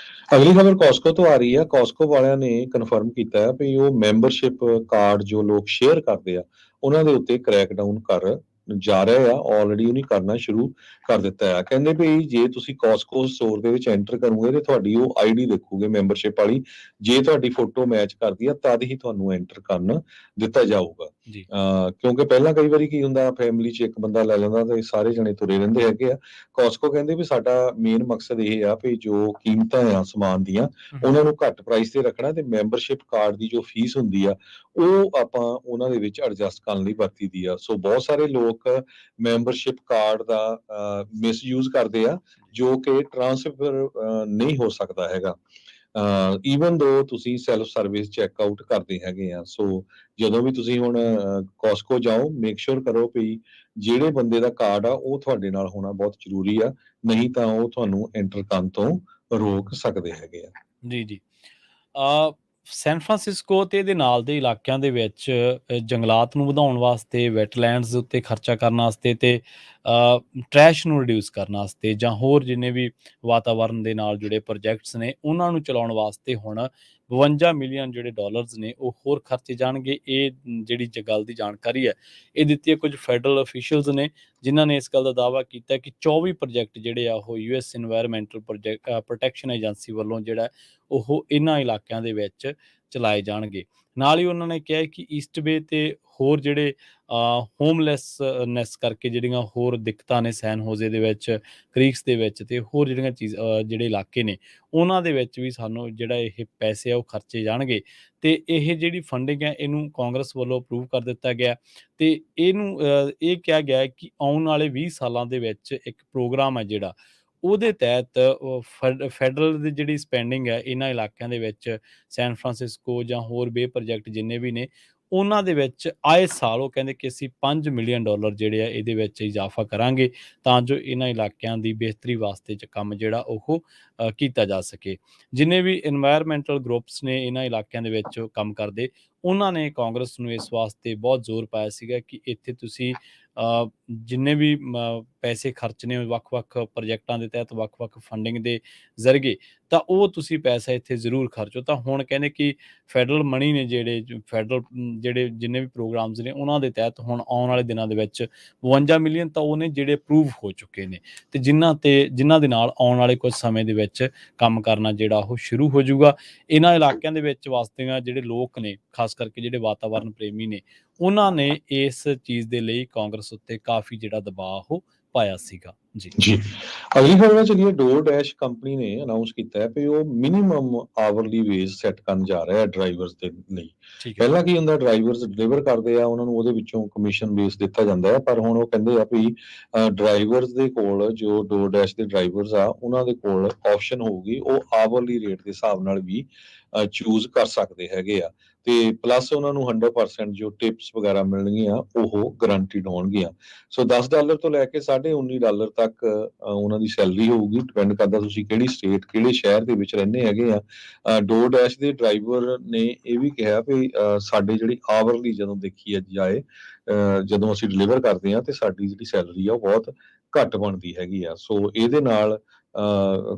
ਅਗਲੀ ਖਬਰ ਕਾਸਕੋ ਤੋਂ ਆ ਰਹੀ ਹੈ। ਕਾਸਕੋ ਵਾਲਿਆਂ ਨੇ ਕਨਫਰਮ ਕੀਤਾ ਹੈ ਵੀ ਉਹ ਮੈਂਬਰਸ਼ਿਪ ਕਾਰਡ ਜੋ ਲੋਕ ਸ਼ੇਅਰ ਕਰਦੇ ਆ ਉਹਨਾਂ ਦੇ ਉੱਤੇ ਕ੍ਰੈਕ ਡਾਊਨ ਕਰ ਜਾ ਰਹੇ ਆ। ਆਲਰੇਡੀ ਉਹਨੇ ਕਰਨਾ ਸ਼ੁਰੂ ਕਰ ਦਿੱਤਾ ਹੈ। ਕਹਿੰਦੇ ਵੀ ਜੇ ਤੁਸੀਂ ਕਾਸਕੋ ਸਟੋਰ ਦੇ ਵਿੱਚ ਐਂਟਰ ਕਰੋਗੇ ਤੇ ਤੁਹਾਡੀ ਉਹ ਆਈਡੀ ਦੇਖੋਗੇ ਮੈਂਬਰਸ਼ਿਪ ਵਾਲੀ, ਜੇ ਤੁਹਾਡੀ ਫੋਟੋ ਮੈਚ ਕਰਦੀ ਆ ਤਦ ਹੀ ਤੁਹਾਨੂੰ ਐਂਟਰ ਕਰਨ ਦਿੱਤਾ ਜਾਊਗਾ। ਕਿਉਂਕਿ ਪਹਿਲਾਂ ਕਈ ਵਾਰੀ ਕੀ ਹੁੰਦਾ, ਫੈਮਿਲੀ 'ਚ ਇੱਕ ਬੰਦਾ ਲੈ ਲੈਂਦਾ ਤੇ ਸਾਰੇ ਜਣੇ ਤੁਰੇ ਰਹਿੰਦੇ ਹੈਗੇ ਆ। ਕਾਸਕੋ ਕਹਿੰਦੇ ਵੀ ਸਾਡਾ ਮੇਨ ਮਕਸਦ ਇਹ ਆ ਵੀ ਜੋ ਕੀਮਤਾਂ ਆ ਸਮਾਨ ਦੀਆਂ ਉਹਨਾਂ ਨੂੰ ਘੱਟ ਪ੍ਰਾਈਸ ਤੇ ਰੱਖਣਾ ਤੇ ਮੈਂਬਰਸ਼ਿਪ ਕਾਰਡ ਦੀ ਜੋ ਫੀਸ ਹੁੰਦੀ ਆ ਉਹ ਆਪਾਂ ਉਹਨਾਂ ਦੇ ਵਿੱਚ ਐਡਜਸਟ ਕਰਨ ਲਈ ਵਰਤੀ ਦੀ ਆ। ਸੋ ਬਹੁਤ ਸਾਰੇ ਲੋਕ ਮੈਂਬਰਸ਼ਿਪ ਕਾਰਡ ਦਾ ਮਿਸਯੂਜ਼ ਕਰਦੇ ਆ, ਜੋ ਕਿ ਟ੍ਰਾਂਸਫਰ ਨਹੀਂ ਹੋ ਸਕਦਾ ਹੈਗਾ ਈਵਨ ਦੋ ਤੁਸੀਂ ਸੈਲਫ ਸਰਵਿਸ ਚੈੱਕਆਊਟ ਕਰਦੇ ਹੈਗੇ ਆ। ਸੋ ਜਦੋਂ ਵੀ ਤੁਸੀਂ ਹੁਣ ਕਾਸਕੋ ਜਾਓ, ਮੇਕ ਸ਼ੋਰ ਕਰੋ ਵੀ ਜਿਹੜੇ ਬੰਦੇ ਦਾ ਕਾਰਡ ਆ ਉਹ ਤੁਹਾਡੇ ਨਾਲ ਹੋਣਾ ਬਹੁਤ ਜ਼ਰੂਰੀ ਆ, ਨਹੀਂ ਤਾਂ ਉਹ ਤੁਹਾਨੂੰ ਐਂਟਰ ਕਰਨ ਤੋਂ ਰੋਕ ਸਕਦੇ ਹੈਗੇ ਆ। ਜੀ ਜੀ। ਸੈਨ ਫਰਾਂਸਿਸਕੋ ਤੇ ਇਹਦੇ ਨਾਲ ਦੇ ਇਲਾਕਿਆਂ ਦੇ ਵਿੱਚ ਜੰਗਲਾਤ ਨੂੰ ਵਧਾਉਣ ਵਾਸਤੇ, ਵੈਟਲੈਂਡਸ ਦੇ ਉੱਤੇ ਖਰਚਾ ਕਰਨ ਵਾਸਤੇ ਤੇ ਟਰੈਸ਼ ਨੂੰ ਰਿਡਿਊਸ ਕਰਨ ਵਾਸਤੇ ਜਾਂ ਹੋਰ ਜਿੰਨੇ ਵੀ ਵਾਤਾਵਰਨ ਦੇ ਨਾਲ ਜੁੜੇ ਪ੍ਰੋਜੈਕਟਸ ਨੇ ਉਹਨਾਂ ਨੂੰ ਚਲਾਉਣ ਵਾਸਤੇ ਹੁਣ 52 ਮਿਲੀਅਨ ਜਿਹੜੇ ਡਾਲਰਸ ਨੇ ਉਹ ਹੋਰ ਖਰਚੇ ਜਾਣਗੇ। ਇਹ ਜਿਹੜੀ ਗੱਲ ਦੀ ਜਾਣਕਾਰੀ ਹੈ ਇਹ ਦਿੱਤੀ ਹੈ ਕੁਝ ਫੈਡਰਲ ਅਫੀਸ਼ੀਅਲਸ ਨੇ, ਜਿਨ੍ਹਾਂ ਨੇ ਇਸ ਗੱਲ ਦਾ ਦਾਅਵਾ ਕੀਤਾ ਕਿ 24 ਪ੍ਰੋਜੈਕਟ ਜਿਹੜੇ ਆ ਉਹ US ਇਨਵਾਇਰਮੈਂਟਲ ਪ੍ਰੋਟੈਕਸ਼ਨ ਏਜੰਸੀ ਵੱਲੋਂ ਜਿਹੜਾ ਉਹ ਇਹਨਾਂ ਇਲਾਕਿਆਂ ਦੇ ਵਿੱਚ ਚਲਾਏ ਜਾਣਗੇ। ਨਾਲ ਹੀ ਉਹਨਾਂ ਨੇ ਕਿਹਾ ਕਿ ਈਸਟ ਵੇ ਤੇ ਹੋਰ ਜਿਹੜੇ ਹੋਮਲੈਸਨੈਸ ਕਰਕੇ ਜਿਹੜੀਆਂ ਹੋਰ ਦਿੱਕਤਾਂ ਨੇ ਸੈਨ ਹੋਜ਼ੇ ਦੇ ਵਿੱਚ, ਕਰੀਕਸ ਦੇ ਵਿੱਚ ਤੇ ਹੋਰ ਜਿਹੜੀਆਂ ਜਿਹੜੇ ਇਲਾਕੇ ਨੇ, ਉਹਨਾਂ ਦੇ ਵਿੱਚ ਵੀ ਸਾਨੂੰ ਜਿਹੜਾ ਇਹ ਪੈਸੇ ਆ ਉਹ ਖਰਚੇ ਜਾਣਗੇ ਤੇ ਇਹ ਜਿਹੜੀ ਫੰਡਿੰਗ ਹੈ ਇਹਨੂੰ ਕਾਂਗਰਸ ਵੱਲੋਂ ਅਪਰੂਵ ਕਰ ਦਿੱਤਾ ਗਿਆ ਤੇ ਇਹਨੂੰ ਇਹ ਕਿਹਾ ਗਿਆ ਹੈ ਕਿ ਆਉਣ ਵਾਲੇ 20 ਸਾਲਾਂ ਦੇ ਵਿੱਚ ਇੱਕ ਪ੍ਰੋਗਰਾਮ ਹੈ ਜਿਹੜਾ ਉਹਦੇ ਤਹਿਤ ਫੈਡਰਲ ਦੀ ਜਿਹੜੀ ਸਪੈਂਡਿੰਗ ਹੈ ਇਹਨਾਂ ਇਲਾਕਿਆਂ ਦੇ ਵਿੱਚ, ਸੈਨ ਫਰਾਂਸਿਸਕੋ ਜਾਂ ਹੋਰ ਬੇ ਪ੍ਰੋਜੈਕਟ ਜਿੰਨੇ ਵੀ ਨੇ, ਉਹਨਾਂ ਦੇ ਵਿੱਚ ਆਏ ਸਾਲ ਉਹ ਕਹਿੰਦੇ ਕਿ ਅਸੀਂ $5 ਮਿਲੀਅਨ ਜਿਹੜੇ ਆ ਇਹਦੇ ਵਿੱਚ ਇਜ਼ਾਫਾ ਕਰਾਂਗੇ ਤਾਂ ਜੋ ਇਹਨਾਂ ਇਲਾਕਿਆਂ ਦੀ ਬਿਹਤਰੀ ਵਾਸਤੇ ਕੰਮ ਜਿਹੜਾ ਉਹ ਕੀਤਾ ਜਾ ਸਕੇ। ਜਿੰਨੇ ਵੀ ਇਨਵਾਇਰਮੈਂਟਲ ਗਰੁੱਪਸ ਨੇ ਇਹਨਾਂ ਇਲਾਕਿਆਂ ਦੇ ਵਿੱਚ ਕੰਮ ਕਰਦੇ, ਉਹਨਾਂ ਨੇ ਕਾਂਗਰਸ ਨੂੰ ਇਸ ਵਾਸਤੇ ਬਹੁਤ ਜ਼ੋਰ ਪਾਇਆ ਸੀਗਾ ਕਿ ਇੱਥੇ ਤੁਸੀਂ ਜਿੰਨੇ ਵੀ ਪੈਸੇ ਖਰਚਣੇ ਵੱਖ-ਵੱਖ ਪ੍ਰੋਜੈਕਟਾਂ ਦੇ ਤਹਿਤ, ਵੱਖ-ਵੱਖ ਫੰਡਿੰਗ ਦੇ ਜ਼ਰੀਏ, ਤਾਂ ਉਹ ਤੁਸੀਂ ਪੈਸਾ ਇੱਥੇ ਜ਼ਰੂਰ ਖਰਚੋ। ਤਾਂ ਹੁਣ ਕਹਿੰਦੇ ਕਿ ਫੈਡਰਲ ਮਨੀ ਨੇ ਫੈਡਰਲ ਜਿਹੜੇ ਜਿੰਨੇ ਵੀ ਪ੍ਰੋਗਰਾਮਸ ਨੇ ਉਹਨਾਂ ਦੇ ਤਹਿਤ ਹੁਣ ਆਉਣ ਵਾਲੇ ਦਿਨਾਂ ਦੇ ਵਿੱਚ 52 ਮਿਲੀਅਨ ਤਾਂ ਉਹ ਨੇ ਜਿਹੜੇ ਅਪਰੂਵ ਹੋ ਚੁੱਕੇ ਨੇ ਤੇ ਜਿਨ੍ਹਾਂ ਦੇ ਨਾਲ ਆਉਣ ਵਾਲੇ ਕੁਝ ਸਮੇਂ ਦੇ ਵਿੱਚ ਕੰਮ ਕਰਨਾ ਜਿਹੜਾ ਉਹ ਸ਼ੁਰੂ ਹੋ ਜਾਊਗਾ। ਇਹਨਾਂ ਇਲਾਕਿਆਂ ਦੇ ਵਿੱਚ ਵਸਦੇ ਜਿਹੜੇ ਲੋਕ ਨੇ, ਖਾਸ ਕਰਕੇ ਜਿਹੜੇ ਵਾਤਾਵਰਨ ਪ੍ਰੇਮੀ ਨੇ, ਉਹਨਾਂ ਨੇ ਇਸ ਚੀਜ਼ ਦੇ ਲਈ ਕਾਂਗਰਸ ਉੱਤੇ ਕਾਫੀ ਜਿਹੜਾ ਦਬਾਅ ਉਹ ਪਾਇਆ ਸੀਗਾ। ਜੀ ਜੀ ਅਗਲੀ ਖਬਰ ਵਿੱਚ ਚਲੀਏ। ਡੋਰਡੈਸ਼ ਕੰਪਨੀ ਨੇ ਅਨਾਉਂਸ ਕੀਤਾ ਹੈ ਕਿ ਉਹ ਮਿਨੀਮਮ ਆਵਰਲੀ ਵੇਜ ਸੈੱਟ ਕਰਨ ਜਾ ਰਿਹਾ ਹੈ ਡਰਾਈਵਰਸ ਦੇ ਲਈ। ਠੀਕ ਹੈ। ਪਹਿਲਾਂ ਕੀ ਹੁੰਦਾ, ਡਰਾਈਵਰਸ ਡਿਲੀਵਰ ਕਰਦੇ ਆ, ਉਹਨਾਂ ਨੂੰ ਉਹਦੇ ਵਿੱਚੋਂ ਕਮਿਸ਼ਨ ਬੇਸ ਦਿੱਤਾ ਜਾਂਦਾ ਹੈ, ਪਰ ਹੁਣ ਉਹ ਕਹਿੰਦੇ ਆ ਵੀ ਡਰਾਈਵਰਸ ਦੇ ਕੋਲ, ਜੋ ਡੋਰਡੈਸ਼ ਦੇ ਡਰਾਈਵਰਸ ਆ, ਉਹਨਾਂ ਦੇ ਕੋਲ ਆਪਸ਼ਨ ਹੋਊਗੀ, ਉਹ ਆਵਰਲੀ ਰੇਟ ਦੇ ਹਿਸਾਬ ਨਾਲ ਵੀ ਚੂਜ਼ ਕਰ ਸਕਦੇ ਹੈਗੇ ਆ ਤੇ ਪਲੱਸ ਉਹਨਾਂ ਨੂੰ 100% ਜੋ ਟਿਪਸ ਵਗੈਰਾ ਮਿਲਣਗੀਆਂ ਉਹ ਗਰੰਟਿਡ ਹੋਣਗੀਆਂ। ਸੋ $10 ਤੋਂ ਲੈ ਕੇ $19 ਤੱਕ ਉਹਨਾਂ ਦੀ ਸੈਲਰੀ ਹੋਊਗੀ। ਡਿਪੈਂਡ ਕਰਦਾ ਤੁਸੀਂ ਕਿਹੜੀ ਸਟੇਟ, ਕਿਹੜੇ ਸ਼ਹਿਰ ਦੇ ਵਿੱਚ ਰਹਿੰਦੇ ਹੈਗੇ ਆ। ਡੋਰਡੈਸ਼ ਦੇ ਡਰਾਈਵਰ ਨੇ ਇਹ ਵੀ ਕਿਹਾ ਵੀ ਸਾਡੇ ਜਿਹੜੀ ਆਵਰਲੀ ਜਦੋਂ ਦੇਖੀ ਜਾਏ, ਜਦੋਂ ਅਸੀਂ ਡਿਲੀਵਰ ਕਰਦੇ ਹਾਂ ਤੇ ਸਾਡੀ ਜਿਹੜੀ ਸੈਲਰੀ ਆ ਉਹ ਬਹੁਤ ਘੱਟ ਬਣਦੀ ਹੈਗੀ ਆ। ਸੋ ਇਹਦੇ ਨਾਲ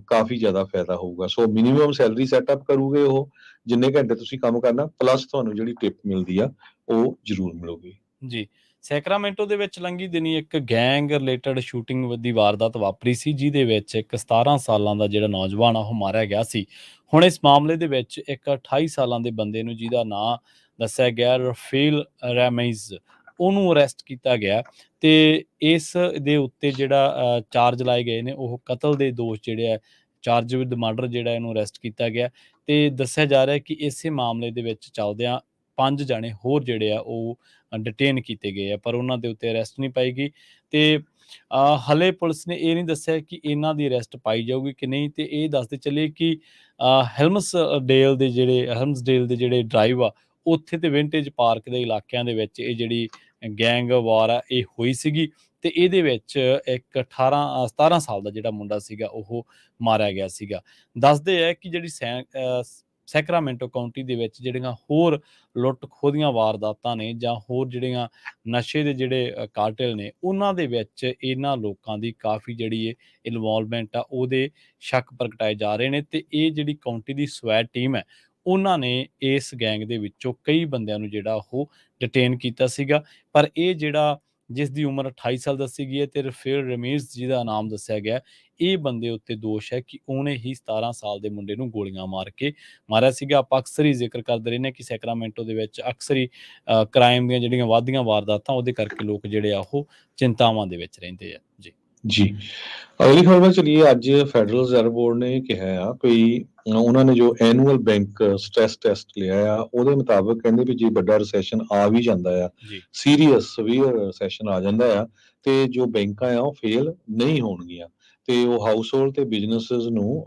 ਕਾਫੀ ਜ਼ਿਆਦਾ ਫਾਇਦਾ ਹੋਊਗਾ। ਸੋ ਮਿਨੀਮਮ ਸੈਲਰੀ ਸੈਟਅਪ ਕਰੂਗੇ ਉਹ, ਜਿੰਨੇ ਘੰਟੇ ਤੁਸੀਂ ਕੰਮ ਕਰਨਾ, ਪਲੱਸ ਤੁਹਾਨੂੰ ਜਿਹੜੀ ਟਿਪ ਮਿਲਦੀ ਆ ਉਹ ਜ਼ਰੂਰ ਮਿਲੂਗੀ। ਜੀ, ਸੈਕਰਾਮੈਂਟੋ ਦੇ ਵਿੱਚ ਲੰਘੀ ਦਿਨੀ ਇੱਕ ਗੈਂਗ ਰਿਲੇਟਡ ਸ਼ੂਟਿੰਗ ਦੀ ਵਾਰਦਾਤ ਵਾਪਰੀ ਸੀ, ਜਿਹਦੇ ਵਿੱਚ ਇੱਕ 17 ਸਾਲਾਂ ਦਾ ਜਿਹੜਾ ਨੌਜਵਾਨ ਆ ਉਹ ਮਾਰਿਆ ਗਿਆ ਸੀ। ਹੁਣ ਇਸ ਮਾਮਲੇ ਦੇ ਵਿੱਚ ਇੱਕ 28 ਸਾਲਾਂ ਦੇ ਬੰਦੇ ਨੂੰ, ਜਿਹਦਾ ਨਾਂ ਦੱਸਿਆ ਗਿਆ ਰਫੇਲ ਰੈਮੇਜ਼, ਉਹਨੂੰ ਅਰੈਸਟ ਕੀਤਾ ਗਿਆ ਤੇ ਇਸ ਦੇ ਉੱਤੇ ਜਿਹੜਾ ਚਾਰਜ ਲਾਏ ਗਏ ਨੇ ਉਹ ਕਤਲ ਦੇ ਦੋਸ਼ ਜਿਹੜੇ ਆ, ਚਾਰਜ ਵਿਦ ਮਰਡਰ ਜਿਹੜਾ ਇਹਨੂੰ ਅਰੈਸਟ ਕੀਤਾ ਗਿਆ ਤੇ ਦੱਸਿਆ ਜਾ ਰਿਹਾ ਕਿ ਇਸੇ ਮਾਮਲੇ ਦੇ ਵਿੱਚ ਚੱਲਦਿਆਂ 5 ਜਾਣੇ ਹੋਰ ਜਿਹੜੇ ਆ ਉਹ ਡਿਟੇਨ ਕੀਤੇ ਗਏ ਆ, ਪਰ ਉਹਨਾਂ ਦੇ ਉੱਤੇ ਅਰੈਸਟ ਨਹੀਂ ਪਾਈ ਗਈ ਤੇ ਹਲੇ ਪੁਲਿਸ ਨੇ ਇਹ ਨਹੀਂ ਦੱਸਿਆ ਕਿ ਇਹਨਾਂ ਦੀ ਅਰੈਸਟ ਪਾਈ ਜਾਊਗੀ ਕਿ ਨਹੀਂ। ਤੇ ਇਹ ਦੱਸਦੇ ਚੱਲੇ ਕਿ ਹੈਲਮਸਡੇਲ ਦੇ ਜਿਹੜੇ ਡਰਾਈਵ ਆ, ਉੱਥੇ ਤੇ ਵਿੰਟੇਜ ਪਾਰਕ ਦੇ ਇਲਾਕਿਆਂ ਦੇ ਵਿੱਚ ਇਹ ਜਿਹੜੀ ਗੈਂਗ ਵਾਰ ਆ ਇਹ ਹੋਈ ਸੀਗੀ ਤੇ ਇਹਦੇ ਵਿੱਚ ਇੱਕ 17 ਸਾਲ ਦਾ ਜਿਹੜਾ ਮੁੰਡਾ ਸੀਗਾ ਉਹ ਮਾਰਿਆ ਗਿਆ ਸੀਗਾ। ਦੱਸਦੇ ਆ ਕਿ ਜਿਹੜੀ ਸੈਕਰਾਮੈਂਟੋ ਕਾਉਂਟੀ ਦੇ ਵਿੱਚ ਜਿਹੜੀਆਂ ਹੋਰ ਲੁੱਟ ਖੋਹ ਦੀਆਂ ਵਾਰਦਾਤਾਂ ਨੇ ਜਾਂ ਹੋਰ ਜਿਹੜੀਆਂ ਨਸ਼ੇ ਦੇ ਜਿਹੜੇ ਕਾਰਟਲ ਨੇ, ਉਹਨਾਂ ਦੇ ਵਿੱਚ ਇਹਨਾਂ ਲੋਕਾਂ ਦੀ ਕਾਫੀ ਜਿਹੜੀ ਇਨਵੋਲਵਮੈਂਟ ਆ, ਉਹਦੇ ਸ਼ੱਕ ਪ੍ਰਗਟਾਏ ਜਾ ਰਹੇ ਨੇ ਤੇ ਇਹ ਜਿਹੜੀ ਕਾਉਂਟੀ ਦੀ ਸਵੈਟ ਟੀਮ ਹੈ, ਉਹਨਾਂ ਨੇ ਇਸ ਗੈਂਗ ਦੇ ਵਿੱਚੋਂ ਕਈ ਬੰਦਿਆਂ ਨੂੰ ਜਿਹੜਾ ਉਹ ਡਿਟੇਨ ਕੀਤਾ ਸੀਗਾ। ਪਰ ਇਹ ਜਿਹੜਾ ਜਿਸ ਦੀ ਉਮਰ 28 ਸਾਲ ਦੱਸੀ ਗਈ ਹੈ ਤੇ ਰਫੇਲ ਰਮੀਜ਼ ਜਿਹਦਾ ਨਾਮ ਦੱਸਿਆ ਗਿਆ, ਇਹ ਬੰਦੇ ਉੱਤੇ ਦੋਸ਼ ਹੈ ਕਿ ਉਹਨੇ ਹੀ 17 ਸਾਲ ਦੇ ਮੁੰਡੇ ਨੂੰ ਗੋਲੀਆਂ ਮਾਰ ਕੇ ਮਾਰਿਆ ਸੀਗਾ। ਆਪਾਂ ਅਕਸਰ ਹੀ ਜ਼ਿਕਰ ਕਰਦੇ ਰਹਿੰਦੇ ਕਿ ਸੈਕਰਾਮੈਂਟੋ ਦੇ ਵਿੱਚ ਅਕਸਰ ਹੀ ਕ੍ਰਾਈਮ ਦੀਆਂ ਜਿਹੜੀਆਂ ਵੱਧਦੀਆਂ ਵਾਰਦਾਤਾਂ, ਉਹਦੇ ਕਰਕੇ ਲੋਕ ਜਿਹੜੇ ਆ ਉਹ ਚਿੰਤਾਵਾਂ ਦੇ ਵਿੱਚ ਰਹਿੰਦੇ ਆ। ਜੀ ਜੀ ਅਗਲੀ ਖਬਰ ਚਲੀਏ। ਅੱਜ ਫੈਡਰਲ ਰਿਜ਼ਰਵ ਬੋਰਡ ਨੇ ਕਿਹਾ ਆ ਵੀ ਉਹਨਾਂ ਨੇ ਜੋ ਐਨੂਅਲ ਬੈਂਕ ਸਟ੍ਰੈਸ ਟੈਸਟ ਲਿਆ ਆ, ਉਹਦੇ ਮੁਤਾਬਕ ਕਹਿੰਦੇ ਵੀ ਜੇ ਵੱਡਾ ਰਿਸੈਸ਼ਨ ਆ ਵੀ ਜਾਂਦਾ ਆ, ਸੀਰੀਅਸ ਸਵੀਅਰ ਰਿਸੈਸ਼ਨ ਆ ਜਾਂਦਾ ਆ, ਤੇ ਜੋ ਬੈਂਕਾਂ ਆ ਉਹ ਫੇਲ ਨਹੀਂ ਹੋਣਗੀਆਂ ਤੇ ਉਹ ਹਾਊਸ ਹੋਲਡ ਤੇ ਬਿਜ਼ਨੈਸਿਸ ਨੂੰ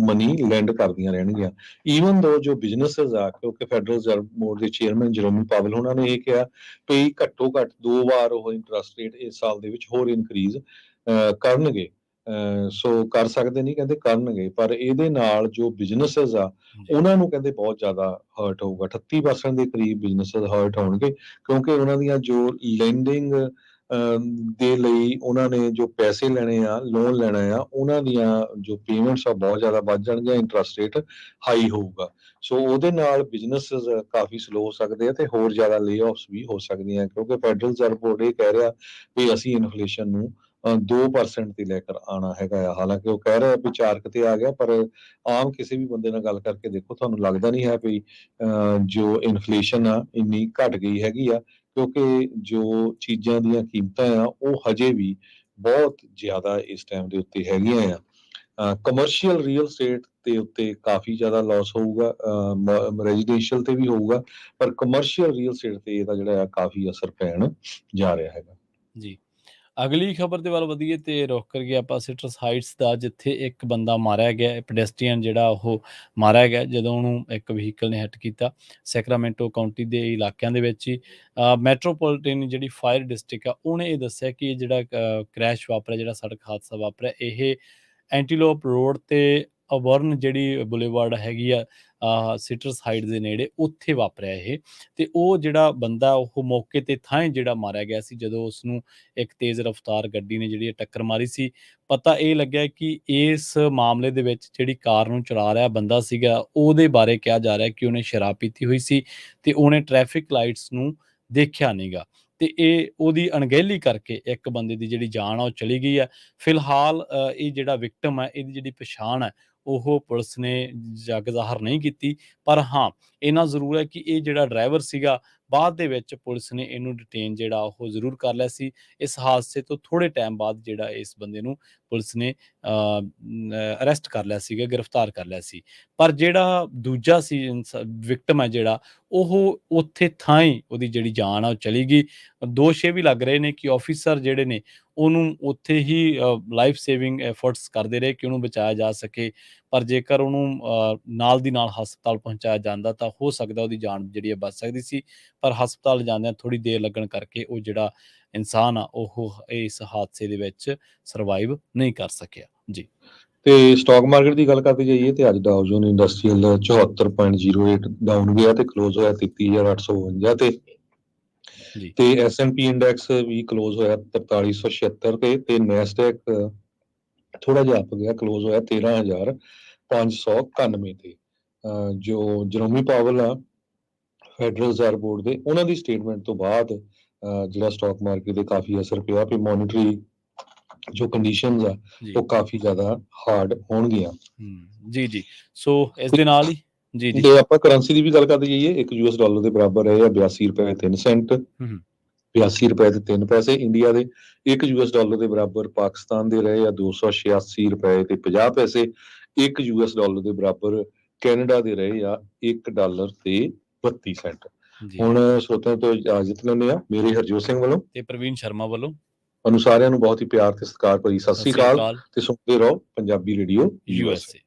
ਮਨੀ ਲੈਂਡ ਕਰਦੀਆਂ ਰਹਿਣਗੀਆਂ। ਈਵਨ ਦੋ ਜੋ ਬਿਜ਼ਨੈਸਿਸ ਆ, ਕਿਉਂਕਿ ਫੈਡਰਲ ਰਿਜ਼ਰਵ ਬੋਰਡ ਦੇ ਚੇਅਰਮੈਨ ਜਰੋਮੀ ਪਾਵਲ ਉਹਨਾਂ ਨੇ ਇਹ ਕਿਹਾ ਵੀ ਘੱਟੋ ਘੱਟ 2 ਵਾਰ ਉਹ ਇੰਟਰਸਟ ਰੇਟ ਇਸ ਸਾਲ ਦੇ ਵਿੱਚ ਹੋਰ ਇਨਕਰੀਜ਼ ਕਰਨਗੇ। ਸੋ ਕਰ ਸਕਦੇ ਨਹੀਂ, ਕਹਿੰਦੇ ਕਰਨਗੇ, ਪਰ ਇਹਦੇ ਨਾਲ ਜੋ ਬਿਜ਼ਨੈਸਿਸ ਆ ਉਹਨਾਂ ਨੂੰ ਕਹਿੰਦੇ ਬਹੁਤ ਜ਼ਿਆਦਾ ਹਰਟ ਹੋਊਗਾ। 38% ਦੇ ਕਰੀਬ ਬਿਜ਼ਨੈਸਿਸ ਹਰਟ ਹੋਣਗੇ, ਕਿਉਂਕਿ ਉਹਨਾਂ ਦੀਆਂ ਜੋ ਲੈਂਡਿੰਗ ਦੇ ਲਈ ਉਹਨਾਂ ਨੇ ਜੋ ਪੈਸੇ ਲੈਣੇ ਆ, ਲੋਨ ਲੈਣਾ ਆ, ਉਹਨਾਂ ਦੀਆਂ ਜੋ ਪੇਮੈਂਟਸ ਆ ਬਹੁਤ ਜ਼ਿਆਦਾ ਵੱਧ ਜਾਣਗੀਆਂ, ਇੰਟਰਸਟ ਰੇਟ ਹਾਈ ਹੋਊਗਾ। ਸੋ ਉਹਦੇ ਨਾਲ ਬਿਜ਼ਨੈਸਿਸ ਕਾਫੀ ਸਲੋ ਹੋ ਸਕਦੇ ਆ ਤੇ ਹੋਰ ਜ਼ਿਆਦਾ ਲੇ ਆਫਸ ਵੀ ਹੋ ਸਕਦੀਆਂ, ਕਿਉਂਕਿ ਫੈਡਰਲ ਰਿਜ਼ਰਵ ਬੋਰਡ ਇਹ ਕਹਿ ਰਿਹਾ ਵੀ ਅਸੀਂ ਇਨਫਲੇਸ਼ਨ ਨੂੰ 2% ਤੇ ਲੈ ਕੇ ਆਉਣਾ ਹੈਗਾ ਆ। ਹਾਲਾਂਕਿ ਉਹ ਕਹਿ ਰਿਹਾ ਵੀ 4 ਤੇ ਆ ਗਿਆ, ਪਰ ਆਮ ਕਿਸੇ ਵੀ ਬੰਦੇ ਨਾਲ ਗੱਲ ਕਰਕੇ ਦੇਖੋ, ਤੁਹਾਨੂੰ ਲੱਗਦਾ ਨਹੀਂ ਹੈ ਵੀ ਜੋ ਇਨਫਲੇਸ਼ਨ ਆ ਇੰਨੀ ਘਟ ਗਈ ਹੈਗੀ ਆ, ਕਿਉਂਕਿ ਜੋ ਚੀਜ਼ਾਂ ਦੀਆਂ ਕੀਮਤਾਂ ਆ ਉਹ ਹਜੇ ਵੀ ਬਹੁਤ ਜ਼ਿਆਦਾ ਇਸ ਟਾਈਮ ਦੇ ਉੱਤੇ ਹੈਗੀਆਂ ਆ। ਕਮਰਸ਼ੀਅਲ ਰੀਅਲ ਸਟੇਟ ਦੇ ਉੱਤੇ ਕਾਫੀ ਜ਼ਿਆਦਾ ਲਾਸ ਹੋਊਗਾ, ਰੈਜ਼ੀਡੈਂਸ਼ੀਅਲ ਤੇ ਵੀ ਹੋਊਗਾ, ਪਰ ਕਮਰਸ਼ੀਅਲ ਰੀਅਲ ਸਟੇਟ ਤੇ ਇਹਦਾ ਜਿਹੜਾ ਆ ਕਾਫੀ ਅਸਰ ਪੈਣ ਜਾ ਰਿਹਾ ਹੈਗਾ ਜੀ। ਅਗਲੀ ਖਬਰ ਦੇ ਵੱਲ ਵਧੀਏ ਤੇ ਰੁਖ ਕਰੀਏ ਆਪਾਂ ਸਿਟਰਸ ਹਾਈਟਸ ਦਾ, ਜਿੱਥੇ ਇੱਕ ਬੰਦਾ ਮਾਰਿਆ ਗਿਆ, ਪੈਡੈਸਟਰੀਅਨ ਜਿਹੜਾ ਉਹ ਮਾਰਿਆ ਗਿਆ ਜਦੋਂ ਉਹਨੂੰ ਇੱਕ ਵਹੀਕਲ ਨੇ ਹਿੱਟ ਕੀਤਾ ਸੈਕਰਾਮੈਂਟੋ ਕਾਉਂਟੀ ਦੇ ਇਲਾਕਿਆਂ ਦੇ ਵਿੱਚ ਹੀ। ਮੈਟਰੋਪੋਲੀਟਨ ਜਿਹੜੀ ਫਾਇਰ ਡਿਸਟ੍ਰਿਕਟ ਆ, ਉਹਨੇ ਇਹ ਦੱਸਿਆ ਕਿ ਇਹ ਜਿਹੜਾ ਕ੍ਰੈਸ਼ ਵਾਪਰਿਆ, ਜਿਹੜਾ ਸੜਕ ਹਾਦਸਾ ਵਾਪਰਿਆ, ਇਹ ਐਂਟੀਲੋਪ ਰੋਡ ਤੇ ਅਬਰਨ ਜਿਹੜੀ ਬੁਲੇਵਾਰਡ ਹੈਗੀ ਆ ਸਿਟਰਸ ਹਾਈਟ ਦੇ ਨੇੜੇ, ਉੱਥੇ ਵਾਪਰਿਆ ਇਹ। ਤੇ ਉਹ ਜਿਹੜਾ ਬੰਦਾ ਉਹ ਮੌਕੇ ਤੇ ਥਾਂ ਜਿਹੜਾ ਮਾਰਿਆ ਗਿਆ ਸੀ, ਜਦੋਂ ਉਸਨੂੰ ਇੱਕ ਤੇਜ਼ ਰਫ਼ਤਾਰ ਗੱਡੀ ਨੇ ਜਿਹੜੀ ਟੱਕਰ ਮਾਰੀ ਸੀ। ਪਤਾ ਇਹ ਲੱਗਿਆ ਕਿ ਇਸ ਮਾਮਲੇ ਦੇ ਵਿੱਚ ਜਿਹੜੀ ਕਾਰ ਨੂੰ ਚਲਾ ਰਿਹਾ ਬੰਦਾ ਸੀਗਾ, ਉਹਦੇ ਬਾਰੇ ਕਿਹਾ ਜਾ ਰਿਹਾ ਕਿ ਉਹਨੇ ਸ਼ਰਾਬ ਪੀਤੀ ਹੋਈ ਸੀ ਤੇ ਉਹਨੇ ਟ੍ਰੈਫਿਕ ਲਾਈਟਸ ਨੂੰ ਦੇਖਿਆ ਨੀਗਾ, ਤੇ ਇਹ ਉਹਦੀ ਅਣਗਹਿਲੀ ਕਰਕੇ ਇੱਕ ਬੰਦੇ ਦੀ ਜਿਹੜੀ ਜਾਨ ਆ ਉਹ ਚਲੀ ਗਈ ਹੈ। ਫਿਲਹਾਲ ਇਹ ਜਿਹੜਾ ਵਿਕਟਮ ਹੈ, ਇਹਦੀ ਜਿਹੜੀ ਪਛਾਣ ਹੈ ਉਹ ਪੁਲਿਸ ਨੇ ਜੱਗ ਜ਼ਾਹਰ ਨਹੀਂ ਕੀਤੀ, ਪਰ ਹਾਂ ਇੰਨਾ ਜ਼ਰੂਰ ਹੈ ਕਿ ਇਹ ਜਿਹੜਾ ਡਰਾਈਵਰ ਸੀਗਾ, ਬਾਅਦ ਦੇ ਵਿੱਚ ਪੁਲਿਸ ਨੇ ਇਹਨੂੰ ਡਿਟੇਨ ਜਿਹੜਾ ਉਹ ਜ਼ਰੂਰ ਕਰ ਲਿਆ ਸੀ। ਇਸ ਹਾਦਸੇ ਤੋਂ ਥੋੜ੍ਹੇ ਟਾਈਮ ਬਾਅਦ ਜਿਹੜਾ ਇਸ ਬੰਦੇ ਨੂੰ ਪੁਲਿਸ ਨੇ ਅਰੈਸਟ ਕਰ ਲਿਆ ਸੀਗਾ, ਗ੍ਰਿਫਤਾਰ ਕਰ ਲਿਆ ਸੀ। ਪਰ ਜਿਹੜਾ ਦੂਜਾ ਸੀ ਵਿਕਟਮ ਹੈ ਜਿਹੜਾ, ਉਹ ਉੱਥੇ ਥਾਂ ਹੀ ਉਹਦੀ ਜਿਹੜੀ ਜਾਨ ਆ ਉਹ ਚਲੀ ਗਈ। ਦੋਸ਼ ਇਹ ਵੀ ਲੱਗ ਰਹੇ ਨੇ ਕਿ ਆਫਿਸਰ ਜਿਹੜੇ ਨੇ ਉਹਨੂੰ ਉੱਥੇ ਹੀ ਲਾਈਫ ਸੇਵਿੰਗ ਐਫਰਟਸ ਕਰਦੇ ਰਹੇ ਕਿ ਉਹਨੂੰ ਬਚਾਇਆ ਜਾ ਸਕੇ, ਪਰ ਜੇਕਰ ਉਹਨੂੰ ਨਾਲ ਦੀ ਨਾਲ ਹਸਪਤਾਲ ਪਹੁੰਚਾਇਆ ਜਾਂਦਾ ਤਾਂ ਹੋ ਸਕਦਾ ਉਹਦੀ ਜਾਨ ਜਿਹੜੀ ਹੈ ਬਚ ਸਕਦੀ ਸੀ, ਪਰ ਹਸਪਤਾਲ ਜਾਂਦਿਆਂ ਥੋੜ੍ਹੀ ਦੇਰ ਲੱਗਣ ਕਰਕੇ ਉਹ ਜਿਹੜਾ ਇਨਸਾਨ ਆ ਉਹ ਇਸ ਹਾਦਸੇ ਦੇ ਵਿੱਚ ਸਰਵਾਈਵ ਨਹੀਂ ਕਰ ਸਕਿਆ ਜੀ। ਤੇ ਸਟਾਕ ਮਾਰਕੀਟ ਦੀ ਗੱਲ ਕਰਦੇ ਜਾਈਏ ਤੇ ਅੱਜ ਡਾਓ ਜੋਨ ਇੰਡਸਟਰੀਅਲ 74.08 ਡਾਊਨ ਗਿਆ ਤੇ ਕਲੋਜ਼ ਹੋਇਆ 33,852 ਤੇ ਜੀ ਤੇ S&P ਇੰਡੈਕਸ ਵੀ ਕਲੋਜ਼ ਹੋਇਆ 4376 ਤੇ ਨੈਸਡੈਕ ਥੋੜਾ ਜਿਹਾ ਅੱਪ ਗਿਆ, ਕਲੋਜ਼ ਹੋਇਆ 13,591 ਤੇ। ਜੋ ਜਰੋਮੀ ਪਾਵਲ ਆ ਫੈਡਰਲ ਰਿਜ਼ਰਵ ਬੋਰਡ ਦੇ, ਉਹਨਾਂ ਦੀ ਸਟੇਟਮੈਂਟ ਤੋਂ ਬਾਅਦ ਜਿਹੜਾ ਸਟਾਕ ਮਾਰਕੀਟ ਤੇ ਕਾਫੀ ਅਸਰ ਪਿਆ ਵੀ ਮੋਨਿਟਰੀ ਜੋ ਕੰਡੀਸ਼ਨਸ ਆ ਜੀ ਉਹ ਕਾਫੀ ਜ਼ਿਆਦਾ ਹਾਰਡ ਹੋਣਗੀਆਂ। ਜੀ ਜੀ ਸੋ ਇਸ ਦੇ ਨਾਲ ਹੀ ਜੀ ਜੀ ਤੇ ਆਪਾਂ ਕਰੰਸੀ ਦੀ ਵੀ ਗੱਲ ਕਰਦੇ ਜਾਈਏ, ਇੱਕ US ਡਾਲਰ ਦੇ ਬਰਾਬਰ ਹੈ 82 ਰੁਪਏ 3 ਸੈਂਟ, 82 ਰੁਪਏ ਤੇ 3 ਪੈਸੇ ਇੰਡੀਆ ਦੇ। ਇੱਕ US ਡਾਲਰ ਦੇ ਬਰਾਬਰ ਪਾਕਿਸਤਾਨ ਦੇ ਰਹੇ ਆ 286 ਰੁਪਏ ਤੇ 50 ਪੈਸੇ। ਇੱਕ US ਡਾਲਰ ਦੇ ਬਰਾਬਰ ਕੈਨੇਡਾ ਦੇ ਰਹੇ ਆ $1 ਤੇ 32 ਸੈਂਟ। ਹੁਣ ਸਰੋਤਿਆਂ ਤੋਂ ਇਜਾਜ਼ਤ ਲੈਂਦੇ ਆ, ਮੇਰੇ ਹਰਜੋਤ ਸਿੰਘ ਵੱਲੋਂ ਤੇ ਪ੍ਰਵੀਨ ਸ਼ਰਮਾ ਵੱਲੋਂ ਤੁਹਾਨੂੰ ਸਾਰਿਆਂ ਨੂੰ ਬਹੁਤ ਹੀ ਪਿਆਰ ਤੇ ਸਤਿਕਾਰ ਭਰੀ ਸਤਿ ਸ੍ਰੀ ਅਕਾਲ ਤੇ ਸੁਣਦੇ ਰਹੋ ਪੰਜਾਬੀ ਰੇਡੀਓ USA।